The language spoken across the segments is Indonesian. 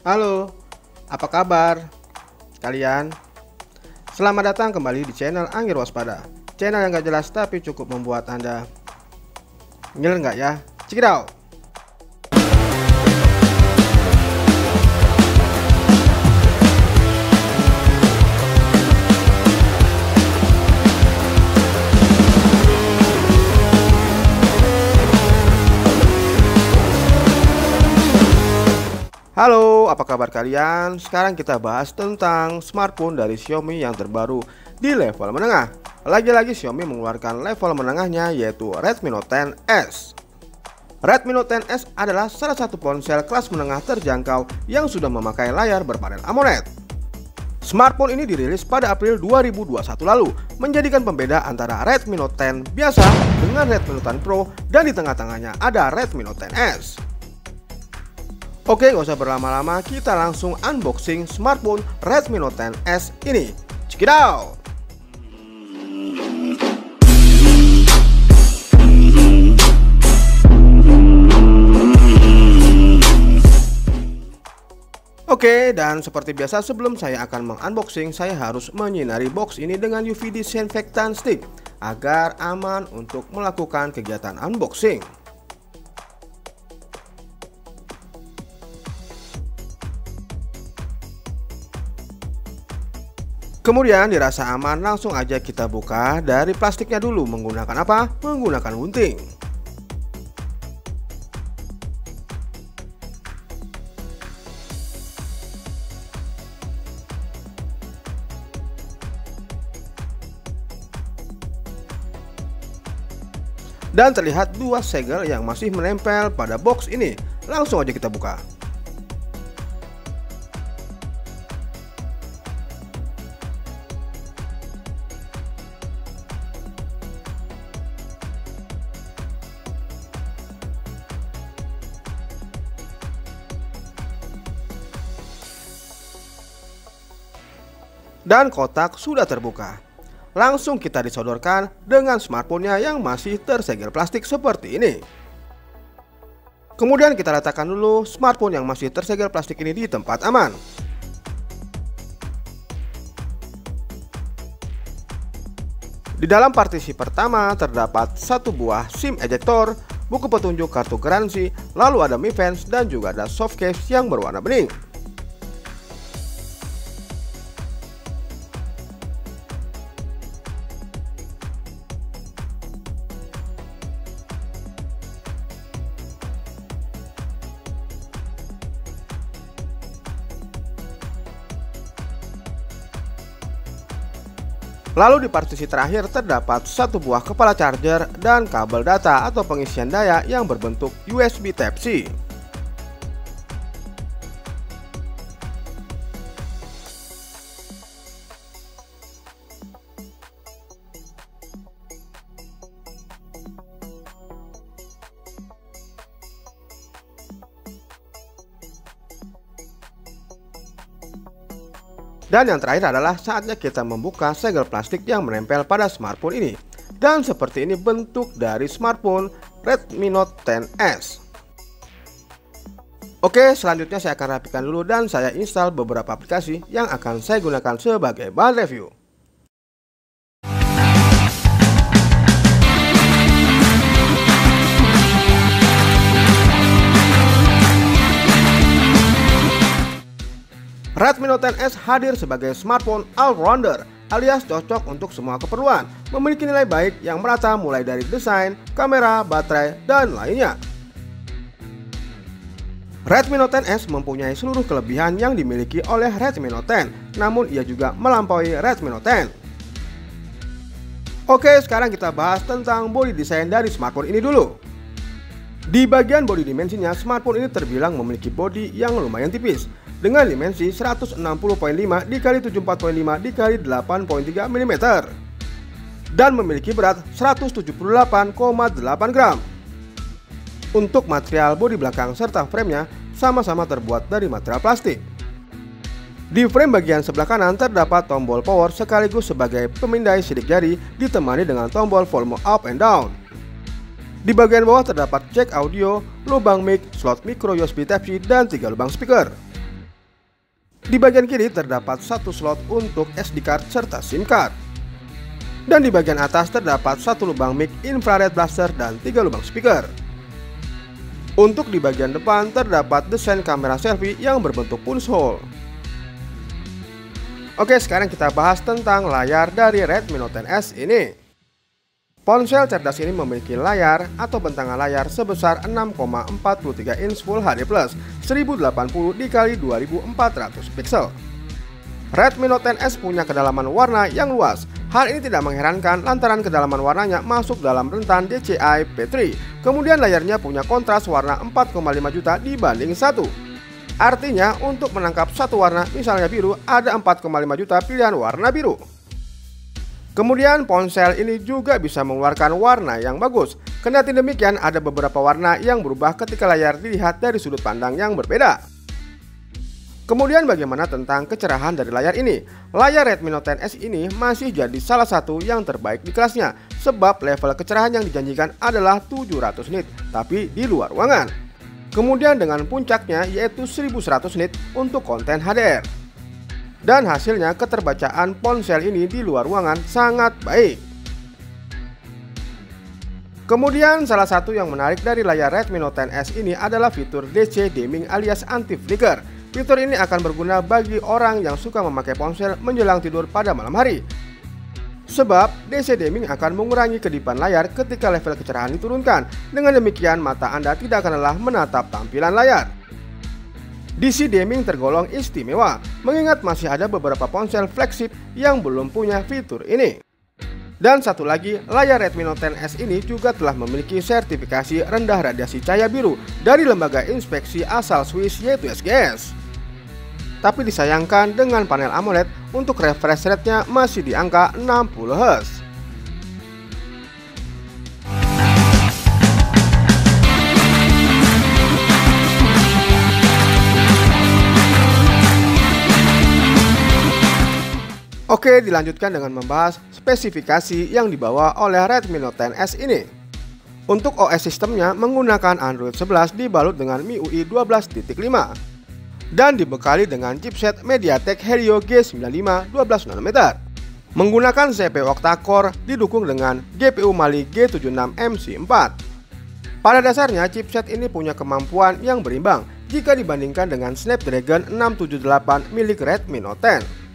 Halo, apa kabar kalian? Selamat datang kembali di channel Anggir Waspada. Channel yang gak jelas tapi cukup membuat Anda ngiler nggak ya? Check it out! Halo, apa kabar kalian? Sekarang kita bahas tentang smartphone dari Xiaomi yang terbaru di level menengah. Lagi-lagi Xiaomi mengeluarkan level menengahnya, yaitu Redmi Note 10s. Redmi Note 10s adalah salah satu ponsel kelas menengah terjangkau yang sudah memakai layar berpanel AMOLED. Smartphone ini dirilis pada April 2021 lalu, menjadikan pembeda antara Redmi Note 10 biasa dengan Redmi Note 10 Pro, dan di tengah-tengahnya ada Redmi Note 10s. Oke, gak usah berlama-lama, kita langsung unboxing smartphone Redmi Note 10s ini. Check it out! Oke, dan seperti biasa sebelum saya akan mengunboxing, saya harus menyinari box ini dengan UV disinfektan stick agar aman untuk melakukan kegiatan unboxing. Kemudian dirasa aman, langsung aja kita buka dari plastiknya dulu. Menggunakan apa? Menggunakan gunting. Dan terlihat dua segel yang masih menempel pada box ini. Langsung aja kita buka. Dan kotak sudah terbuka. Langsung kita disodorkan dengan smartphone-nya yang masih tersegel plastik seperti ini. Kemudian kita letakkan dulu smartphone yang masih tersegel plastik ini di tempat aman. Di dalam partisi pertama terdapat satu buah SIM ejector, buku petunjuk kartu garansi, lalu ada Mi Fans, dan juga ada soft case yang berwarna bening. Lalu di partisi terakhir terdapat satu buah kepala charger dan kabel data atau pengisian daya yang berbentuk USB Type-C. Dan yang terakhir adalah saatnya kita membuka segel plastik yang menempel pada smartphone ini. Dan seperti ini bentuk dari smartphone Redmi Note 10s. Oke, selanjutnya saya akan rapikan dulu dan saya install beberapa aplikasi yang akan saya gunakan sebagai bahan review. Redmi Note 10s hadir sebagai smartphone all-rounder alias cocok untuk semua keperluan, memiliki nilai baik yang merata mulai dari desain, kamera, baterai, dan lainnya. Redmi Note 10s mempunyai seluruh kelebihan yang dimiliki oleh Redmi Note 10, namun ia juga melampaui Redmi Note 10. Oke, sekarang kita bahas tentang body design dari smartphone ini dulu. Di bagian body dimensinya, smartphone ini terbilang memiliki body yang lumayan tipis, dengan dimensi 160.5 x 74.5 x 8.3 mm dan memiliki berat 178,8 gram. Untuk material bodi belakang serta framenya sama-sama terbuat dari material plastik. Di frame bagian sebelah kanan terdapat tombol power sekaligus sebagai pemindai sidik jari ditemani dengan tombol volume up and down. Di bagian bawah terdapat jack audio, lubang mic, slot micro USB Type-C, dan 3 lubang speaker. Di bagian kiri terdapat satu slot untuk SD card serta SIM card. Dan di bagian atas terdapat satu lubang mic infrared blaster dan 3 lubang speaker. Untuk di bagian depan terdapat desain kamera selfie yang berbentuk punch hole. Oke, sekarang kita bahas tentang layar dari Redmi Note 10S ini. Ponsel cerdas ini memiliki layar atau bentangan layar sebesar 6,43 inch Full HD+, 1080 x 2400 pixel. Redmi Note 10S punya kedalaman warna yang luas. Hal ini tidak mengherankan lantaran kedalaman warnanya masuk dalam rentan DCI P3. Kemudian layarnya punya kontras warna 4,5 juta dibanding 1. Artinya untuk menangkap satu warna, misalnya biru, ada 4,5 juta pilihan warna biru. Kemudian ponsel ini juga bisa mengeluarkan warna yang bagus. Kendati demikian, ada beberapa warna yang berubah ketika layar dilihat dari sudut pandang yang berbeda. Kemudian bagaimana tentang kecerahan dari layar ini? Layar Redmi Note 10S ini masih jadi salah satu yang terbaik di kelasnya, sebab level kecerahan yang dijanjikan adalah 700 nit, tapi di luar ruangan. Kemudian dengan puncaknya yaitu 1100 nit untuk konten HDR. Dan hasilnya keterbacaan ponsel ini di luar ruangan sangat baik. Kemudian salah satu yang menarik dari layar Redmi Note 10S ini adalah fitur DC Dimming alias anti-flicker. Fitur ini akan berguna bagi orang yang suka memakai ponsel menjelang tidur pada malam hari. Sebab DC Dimming akan mengurangi kedipan layar ketika level kecerahan diturunkan. Dengan demikian mata Anda tidak akan lelah menatap tampilan layar. DC Dimming tergolong istimewa, mengingat masih ada beberapa ponsel flagship yang belum punya fitur ini. Dan satu lagi, layar Redmi Note 10S ini juga telah memiliki sertifikasi rendah radiasi cahaya biru dari lembaga inspeksi asal Swiss yaitu SGS. Tapi disayangkan dengan panel AMOLED untuk refresh rate-nya masih di angka 60 Hz. Oke, dilanjutkan dengan membahas spesifikasi yang dibawa oleh Redmi Note 10S ini. Untuk OS sistemnya menggunakan Android 11 dibalut dengan MIUI 12.5 dan dibekali dengan chipset MediaTek Helio G95 12 nm. Menggunakan CPU octa-core didukung dengan GPU Mali G76 MC4. Pada dasarnya chipset ini punya kemampuan yang berimbang jika dibandingkan dengan Snapdragon 678 milik Redmi Note 10.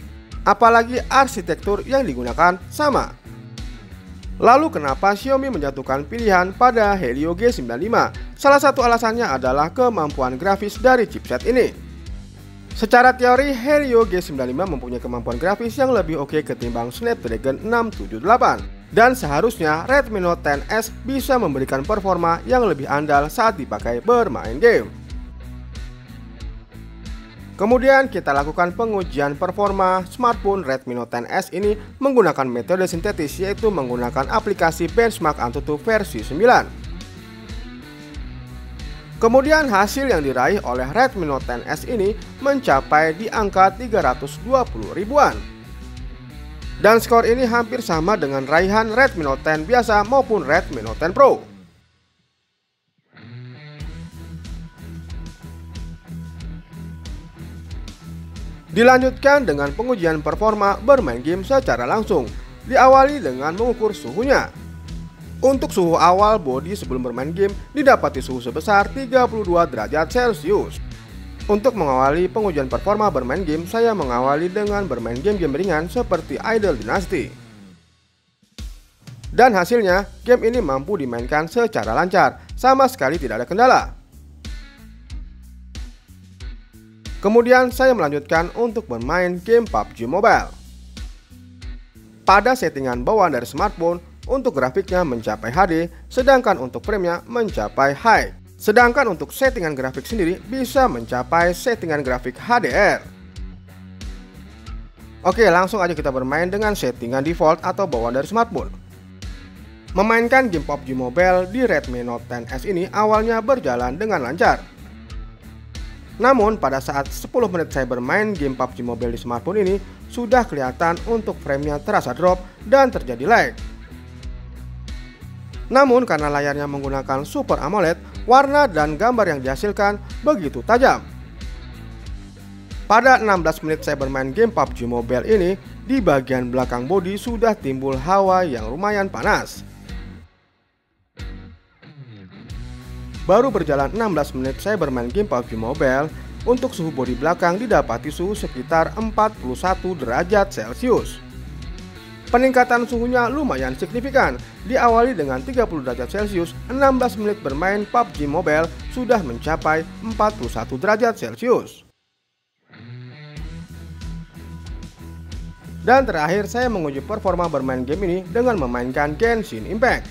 Apalagi arsitektur yang digunakan sama. Lalu kenapa Xiaomi menjatuhkan pilihan pada Helio G95? Salah satu alasannya adalah kemampuan grafis dari chipset ini. Secara teori, Helio G95 mempunyai kemampuan grafis yang lebih oke ketimbang Snapdragon 678. Dan seharusnya Redmi Note 10S bisa memberikan performa yang lebih andal saat dipakai bermain game. Kemudian kita lakukan pengujian performa smartphone Redmi Note 10S ini menggunakan metode sintetis, yaitu menggunakan aplikasi Benchmark Antutu versi 9. Kemudian hasil yang diraih oleh Redmi Note 10S ini mencapai di angka 320 ribuan. Dan skor ini hampir sama dengan raihan Redmi Note 10 biasa maupun Redmi Note 10 Pro. Dilanjutkan dengan pengujian performa bermain game secara langsung. Diawali dengan mengukur suhunya. Untuk suhu awal bodi sebelum bermain game didapati suhu sebesar 32 derajat Celcius. Untuk mengawali pengujian performa bermain game, saya mengawali dengan bermain game-game ringan seperti Idle Dynasty. Dan hasilnya, game ini mampu dimainkan secara lancar, sama sekali tidak ada kendala. Kemudian saya melanjutkan untuk bermain game PUBG Mobile. Pada settingan bawaan dari smartphone, untuk grafiknya mencapai HD, sedangkan untuk framenya mencapai high. Sedangkan untuk settingan grafik sendiri bisa mencapai settingan grafik HDR. Oke, langsung aja kita bermain dengan settingan default atau bawaan dari smartphone. Memainkan game PUBG Mobile di Redmi Note 10S ini awalnya berjalan dengan lancar. Namun pada saat 10 menit saya bermain game PUBG Mobile di smartphone ini, sudah kelihatan untuk framenya terasa drop dan terjadi lag. Namun karena layarnya menggunakan Super AMOLED, warna dan gambar yang dihasilkan begitu tajam. Pada 16 menit saya bermain game PUBG Mobile ini, di bagian belakang bodi sudah timbul hawa yang lumayan panas. Baru berjalan 16 menit saya bermain game PUBG Mobile, untuk suhu bodi belakang didapati suhu sekitar 41 derajat Celcius. Peningkatan suhunya lumayan signifikan, diawali dengan 30 derajat Celcius, 16 menit bermain PUBG Mobile sudah mencapai 41 derajat Celcius. Dan terakhir saya menguji performa bermain game ini dengan memainkan Genshin Impact.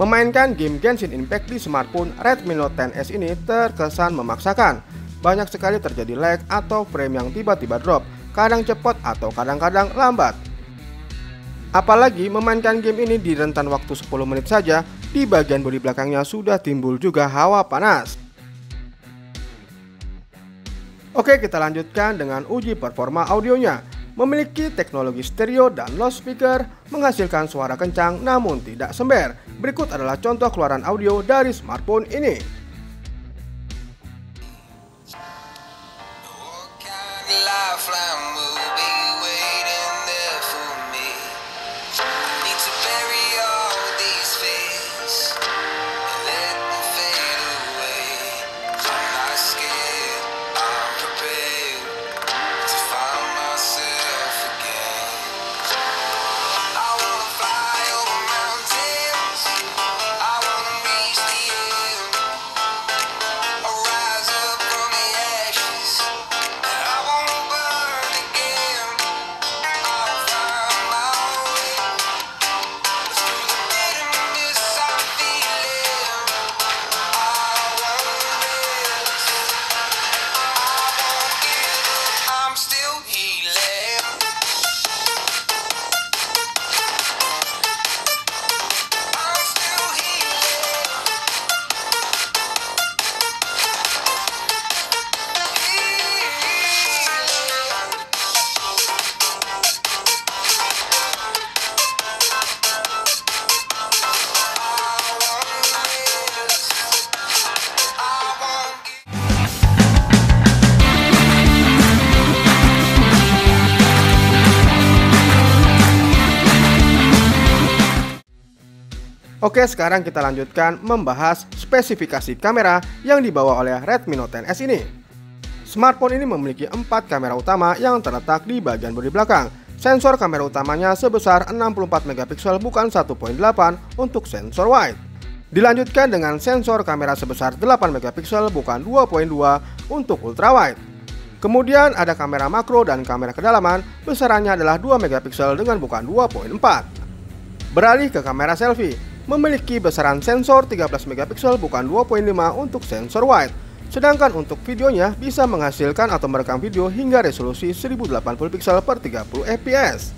Memainkan game Genshin Impact di smartphone Redmi Note 10S ini terkesan memaksakan. Banyak sekali terjadi lag atau frame yang tiba-tiba drop, kadang cepat atau kadang-kadang lambat. Apalagi memainkan game ini di rentan waktu 10 menit saja, di bagian bodi belakangnya sudah timbul juga hawa panas. Oke, kita lanjutkan dengan uji performa audionya. Memiliki teknologi stereo dan loudspeaker, menghasilkan suara kencang namun tidak sember. Berikut adalah contoh keluaran audio dari smartphone ini. Oke, sekarang kita lanjutkan membahas spesifikasi kamera yang dibawa oleh Redmi Note 10S ini. Smartphone ini memiliki 4 kamera utama yang terletak di bagian bodi belakang. Sensor kamera utamanya sebesar 64 megapiksel bukan 1.8 untuk sensor wide. Dilanjutkan dengan sensor kamera sebesar 8 megapiksel bukan 2.2 untuk ultra wide. Kemudian ada kamera makro dan kamera kedalaman, besarannya adalah 2 megapiksel dengan bukan 2.4. Beralih ke kamera selfie, memiliki besaran sensor 13 megapiksel bukan 2.5 untuk sensor wide. Sedangkan untuk videonya bisa menghasilkan atau merekam video hingga resolusi 1080 pixel per 30 fps.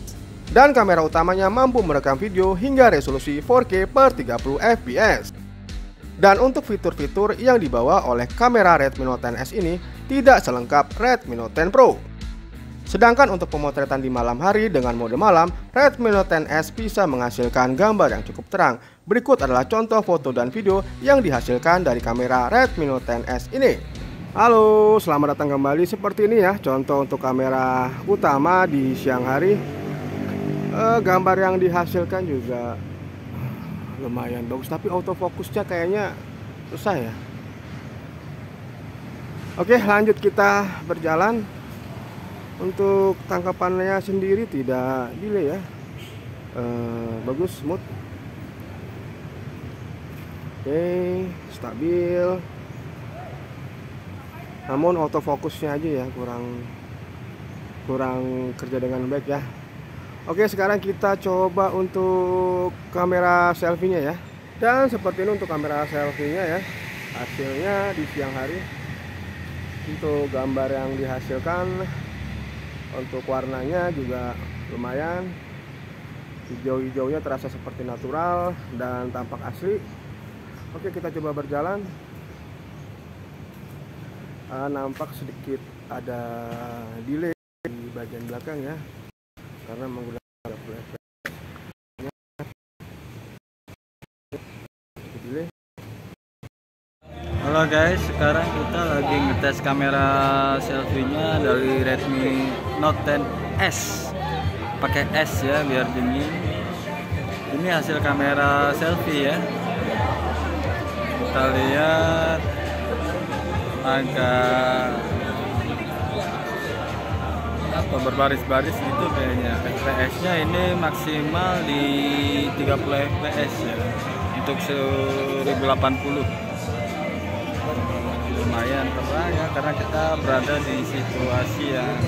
Dan kamera utamanya mampu merekam video hingga resolusi 4K per 30 fps. Dan untuk fitur-fitur yang dibawa oleh kamera Redmi Note 10S ini tidak selengkap Redmi Note 10 Pro. Sedangkan untuk pemotretan di malam hari dengan mode malam, Redmi Note 10S bisa menghasilkan gambar yang cukup terang. Berikut adalah contoh foto dan video yang dihasilkan dari kamera Redmi Note 10S ini. Halo, selamat datang kembali. Seperti ini ya, contoh untuk kamera utama di siang hari. Gambar yang dihasilkan juga lumayan bagus, tapi autofokusnya kayaknya susah ya. Oke, lanjut kita berjalan. Untuk tangkapannya sendiri tidak delay ya, bagus, smooth. Oke, stabil. Namun autofokusnya aja ya kurang kerja dengan baik ya. Oke, sekarang kita coba untuk kamera selfie-nya ya. Dan seperti ini untuk kamera selfie-nya ya, hasilnya di siang hari. Untuk gambar yang dihasilkan, untuk warnanya juga lumayan, hijau-hijaunya terasa seperti natural dan tampak asli. Oke, kita coba berjalan. Nampak sedikit ada delay di bagian belakang ya, karena menggunakan flash. Halo guys, sekarang kita lagi ngetes kamera selfie-nya dari Redmi Note 10S. Pakai S ya biar dingin. Ini hasil kamera selfie ya. Kita lihat agak berbaris-baris gitu kayaknya. FPS-nya ini maksimal di 30 fps ya. Untuk 1080. Lumayan terang ya, karena kita berada di situasi yang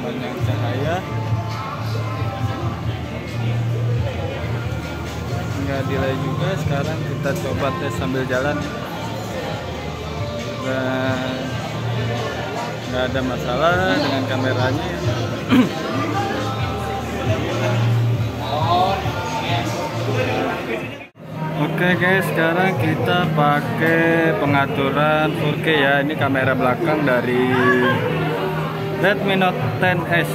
banyak cahaya. Nggak delay juga. Sekarang kita coba tes sambil jalan dan nggak ada masalah dengan kameranya. Oke guys, sekarang kita pakai pengaturan 4K ya. Ini kamera belakang dari Redmi Note 10S.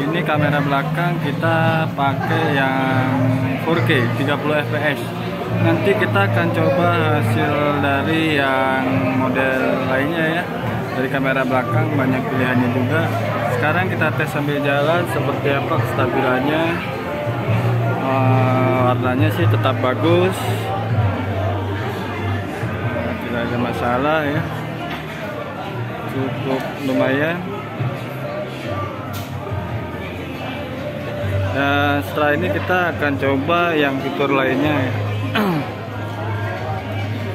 Ini kamera belakang kita pakai yang 4K 30 fps. Nanti kita akan coba hasil dari yang model lainnya ya. Dari kamera belakang banyak pilihannya juga. Sekarang kita tes sambil jalan seperti apa kestabilannya. Warnanya sih tetap bagus, tidak ada masalah ya, cukup lumayan. Dan setelah ini kita akan coba yang fitur lainnya ya.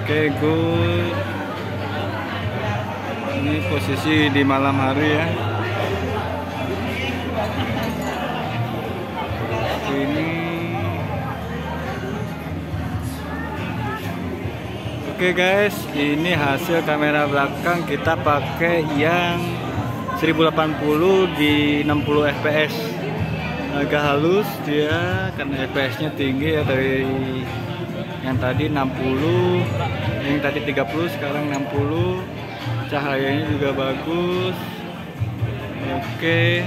Oke, good. Ini posisi di malam hari ya. Ini oke guys, ini hasil kamera belakang kita pakai yang 1080 di 60 fps. Agak halus dia karena fps-nya tinggi ya, dari yang tadi 60, yang tadi 30 sekarang 60. Cahayanya juga bagus. Oke.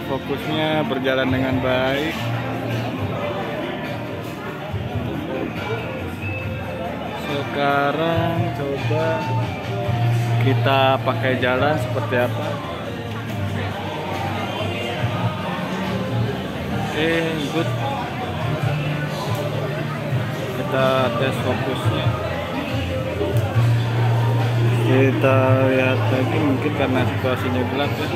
Fokusnya berjalan dengan baik. Sekarang coba kita pakai jalan seperti apa. Oke, good. Kita tes fokusnya. Kita lihat lagi, mungkin karena situasinya gelap ya.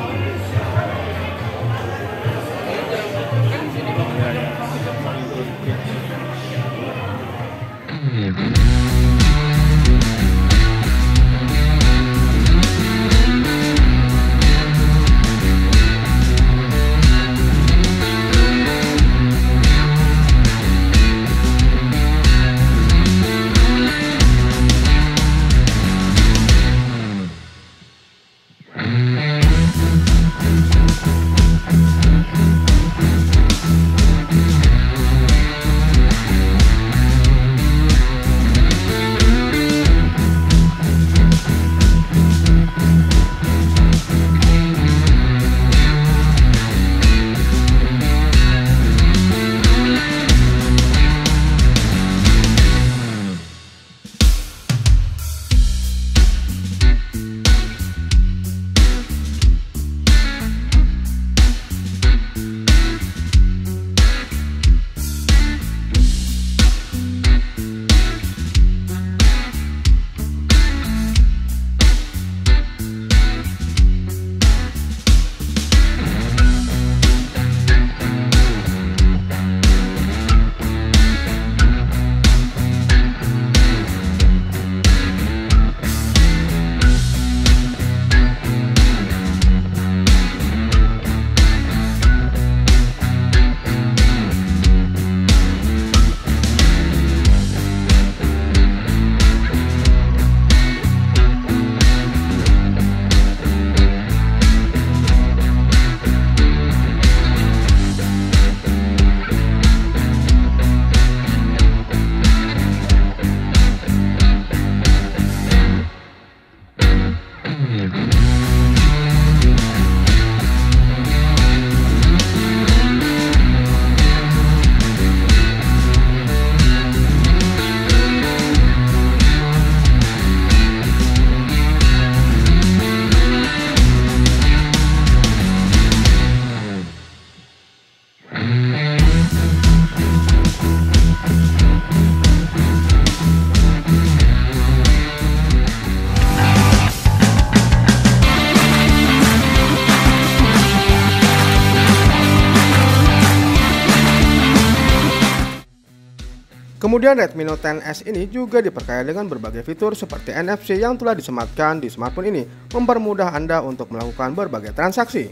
Kemudian Redmi Note 10S ini juga diperkaya dengan berbagai fitur seperti NFC yang telah disematkan di smartphone ini, mempermudah Anda untuk melakukan berbagai transaksi.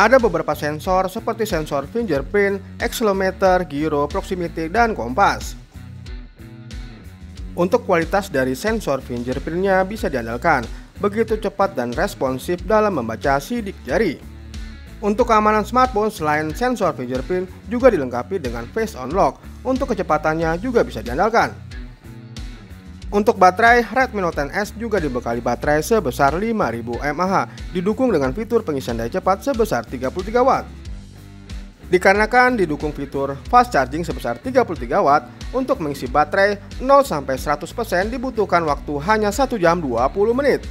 Ada beberapa sensor seperti sensor fingerprint, accelerometer, gyro, proximity, dan kompas. Untuk kualitas dari sensor fingerprintnya bisa diandalkan, begitu cepat dan responsif dalam membaca sidik jari. Untuk keamanan smartphone selain sensor fingerprint juga dilengkapi dengan face unlock, untuk kecepatannya juga bisa diandalkan. Untuk baterai, Redmi Note 10S juga dibekali baterai sebesar 5000 mAh, didukung dengan fitur pengisian daya cepat sebesar 33 Watt. Dikarenakan didukung fitur fast charging sebesar 33 Watt, untuk mengisi baterai 0-100% dibutuhkan waktu hanya 1 jam 20 menit.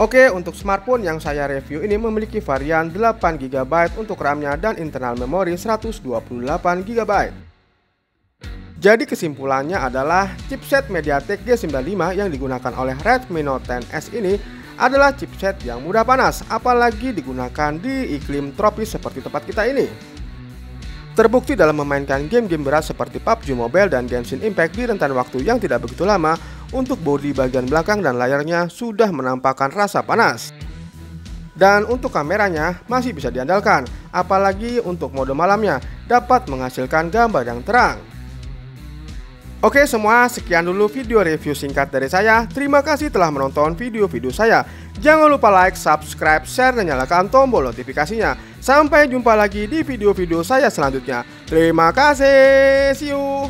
Oke, untuk smartphone yang saya review ini memiliki varian 8GB untuk RAM-nya dan internal memori 128GB. Jadi kesimpulannya adalah chipset MediaTek G95 yang digunakan oleh Redmi Note 10S ini adalah chipset yang mudah panas, apalagi digunakan di iklim tropis seperti tempat kita ini. Terbukti dalam memainkan game-game berat seperti PUBG Mobile dan Genshin Impact di rentan waktu yang tidak begitu lama, untuk bodi bagian belakang dan layarnya sudah menampakkan rasa panas. Dan untuk kameranya masih bisa diandalkan, apalagi untuk mode malamnya dapat menghasilkan gambar yang terang. Oke semua, sekian dulu video review singkat dari saya. Terima kasih telah menonton video-video saya. Jangan lupa like, subscribe, share, dan nyalakan tombol notifikasinya. Sampai jumpa lagi di video-video saya selanjutnya. Terima kasih, see you.